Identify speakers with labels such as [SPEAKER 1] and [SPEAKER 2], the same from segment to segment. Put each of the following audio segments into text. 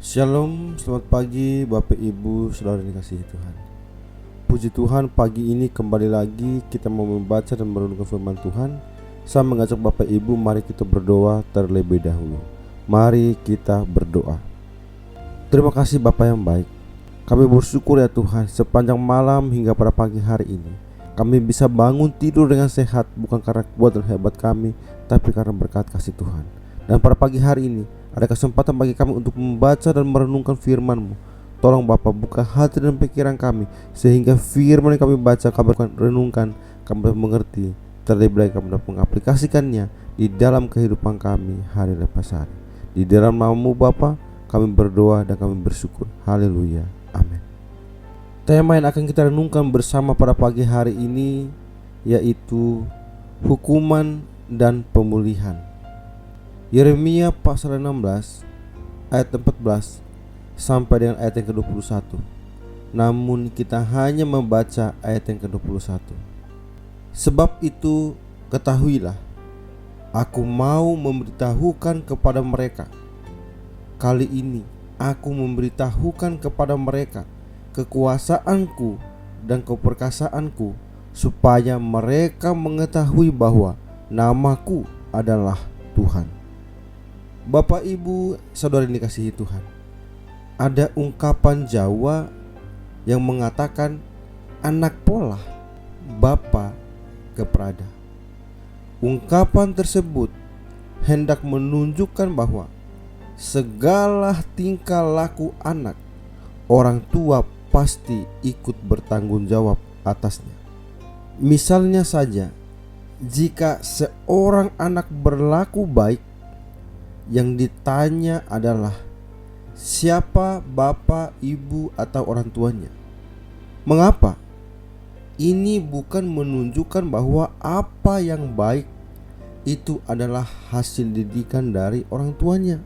[SPEAKER 1] Shalom, selamat pagi Bapak Ibu Saudara yang dikasihi Tuhan. Puji Tuhan, pagi ini kembali lagi kita mau membaca dan merenungkan firman Tuhan. Saya mengajak Bapak Ibu, mari kita berdoa terlebih dahulu. Mari kita berdoa. Terima kasih Bapa yang baik. Kami bersyukur ya Tuhan, sepanjang malam hingga pada pagi hari ini kami bisa bangun tidur dengan sehat, bukan karena kuat dan hebat kami, tapi karena berkat kasih Tuhan. Dan pada pagi hari ini ada kesempatan bagi kami untuk membaca dan merenungkan firman-Mu. Tolong Bapa, buka hati dan pikiran kami, sehingga firman yang kami baca, kami renungkan, kami dapat mengerti, terlebih lagi kami dapat mengaplikasikannya di dalam kehidupan kami hari lepas hari. Di dalam nama-Mu Bapa, kami berdoa dan kami bersyukur. Haleluya, amin. Tema yang akan kita renungkan bersama pada pagi hari ini yaitu hukuman dan pemulihan. Yeremia pasal 16 ayat 14 sampai dengan ayat yang ke-21. Namun kita hanya membaca ayat yang ke-21. Sebab itu ketahuilah, aku mau memberitahukan kepada mereka. Kali ini aku memberitahukan kepada mereka kekuasaanku dan keperkasaanku, supaya mereka mengetahui bahwa namaku adalah Tuhan. Bapak Ibu Saudara yang dikasihi Tuhan, ada ungkapan Jawa yang mengatakan anak pola bapa keprada. Ungkapan tersebut hendak menunjukkan bahwa segala tingkah laku anak, orang tua pasti ikut bertanggung jawab atasnya. Misalnya saja, jika seorang anak berlaku baik, yang ditanya adalah siapa bapak, ibu, atau orang tuanya. Mengapa? Ini bukan menunjukkan bahwa apa yang baik itu adalah hasil didikan dari orang tuanya.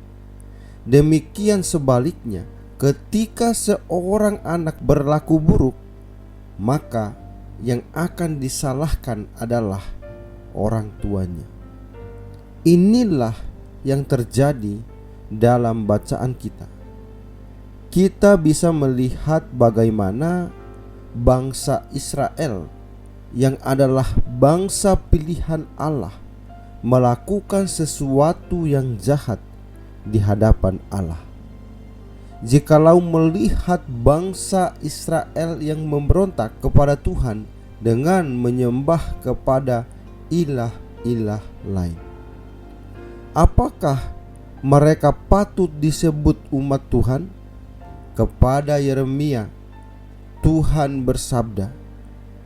[SPEAKER 1] Demikian sebaliknya, ketika seorang anak berlaku buruk, maka yang akan disalahkan adalah orang tuanya. Inilah yang terjadi dalam bacaan kita. Kita bisa melihat bagaimana bangsa Israel yang adalah bangsa pilihan Allah melakukan sesuatu yang jahat di hadapan Allah. Jikalau melihat bangsa Israel yang memberontak kepada Tuhan dengan menyembah kepada ilah-ilah lain, apakah mereka patut disebut umat Tuhan? Kepada Yeremia, Tuhan bersabda,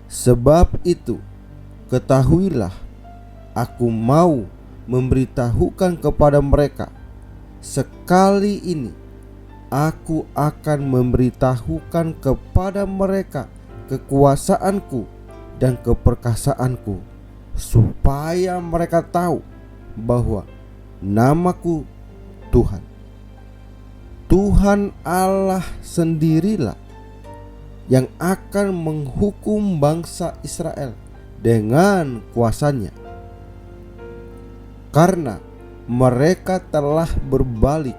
[SPEAKER 1] sebab itu ketahuilah, aku mau memberitahukan kepada mereka. Sekali ini aku akan memberitahukan kepada mereka kekuasaanku dan keperkasaanku, supaya mereka tahu bahwa namaku Tuhan. Tuhan Allah sendirilah yang akan menghukum bangsa Israel dengan kuasanya, karena mereka telah berbalik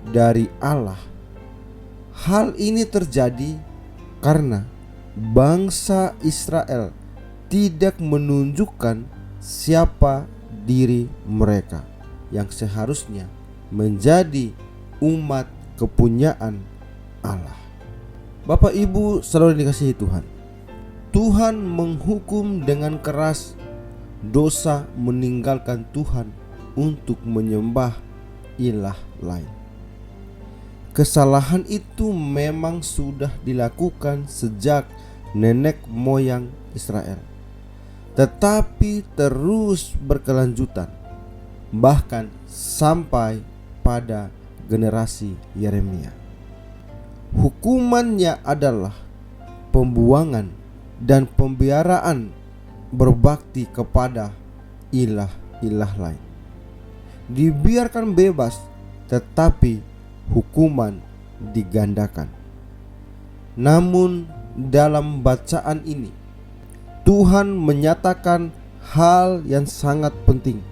[SPEAKER 1] dari Allah. Hal ini terjadi karena bangsa Israel tidak menunjukkan siapa diri mereka yang seharusnya menjadi umat kepunyaan Allah. Bapak Ibu Saudara dikasihi Tuhan, Tuhan menghukum dengan keras dosa meninggalkan Tuhan untuk menyembah ilah lain. Kesalahan itu memang sudah dilakukan sejak nenek moyang Israel, tetapi terus berkelanjutan bahkan sampai pada generasi Yeremia. Hukumannya adalah pembuangan dan pembiaraan berbakti kepada ilah-ilah lain. Dibiarkan bebas, tetapi hukuman digandakan. Namun dalam bacaan ini Tuhan menyatakan hal yang sangat penting.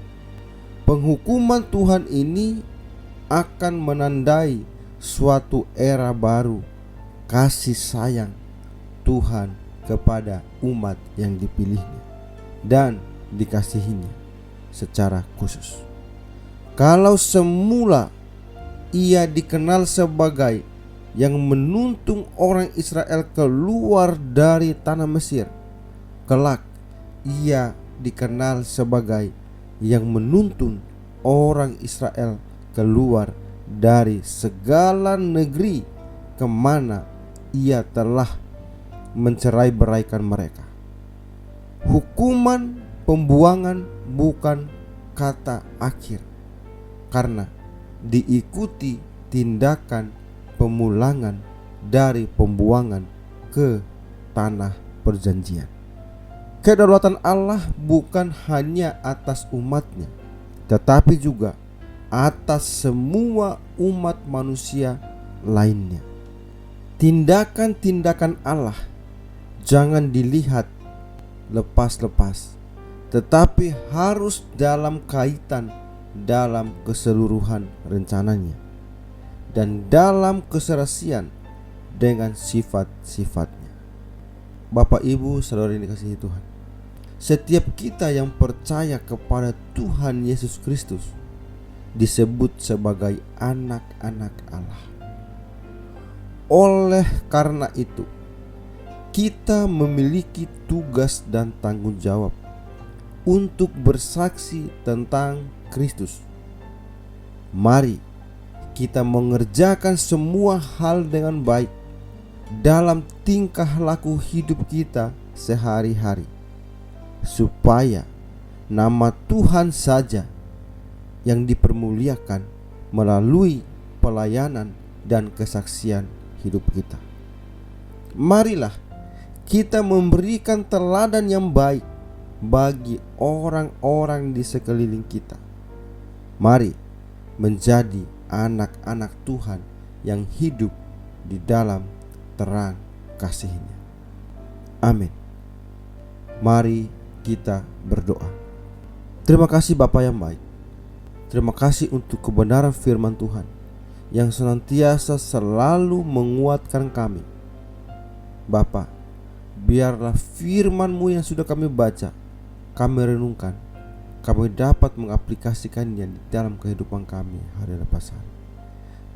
[SPEAKER 1] Penghukuman Tuhan ini akan menandai suatu era baru kasih sayang Tuhan kepada umat yang dipilihnya dan dikasihinya secara khusus. Kalau semula ia dikenal sebagai yang menuntun orang Israel keluar dari tanah Mesir, kelak ia dikenal sebagai yang menuntun orang Israel keluar dari segala negeri kemana ia telah mencerai-beraikan mereka. Hukuman pembuangan bukan kata akhir, karena diikuti tindakan pemulangan dari pembuangan ke tanah perjanjian. Kedaulatan Allah bukan hanya atas umatnya, tetapi juga atas semua umat manusia lainnya. Tindakan-tindakan Allah jangan dilihat lepas-lepas, tetapi harus dalam kaitan dalam keseluruhan rencananya dan dalam keserasian dengan sifat-sifatnya. Bapak, Ibu, saudara yang dikasihi Tuhan, setiap kita yang percaya kepada Tuhan Yesus Kristus disebut sebagai anak-anak Allah. Oleh karena itu, kita memiliki tugas dan tanggung jawab untuk bersaksi tentang Kristus. Mari kita mengerjakan semua hal dengan baik dalam tingkah laku hidup kita sehari-hari, supaya nama Tuhan saja yang dipermuliakan melalui pelayanan dan kesaksian hidup kita. Marilah kita memberikan teladan yang baik bagi orang-orang di sekeliling kita. Mari menjadi anak-anak Tuhan yang hidup di dalam terang kasih-Nya. Amin. Mari kita berdoa. Terima kasih Bapa yang baik. Terima kasih untuk kebenaran firman Tuhan yang senantiasa selalu menguatkan kami. Bapa, biarlah firman-Mu yang sudah kami baca, kami renungkan, kami dapat mengaplikasikannya di dalam kehidupan kami hari lepas hari.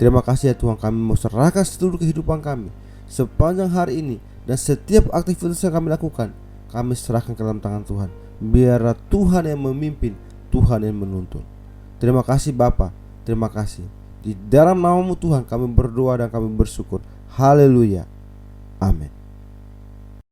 [SPEAKER 1] Terima kasih ya Tuhan, kami mau serahkan seluruh kehidupan kami sepanjang hari ini, dan setiap aktivitas yang kami lakukan, kami serahkan ke dalam tangan Tuhan. Biarlah Tuhan yang memimpin, Tuhan yang menuntun. Terima kasih Bapa, terima kasih. Di dalam nama-Mu Tuhan kami berdoa dan kami bersyukur. Haleluya. Amin.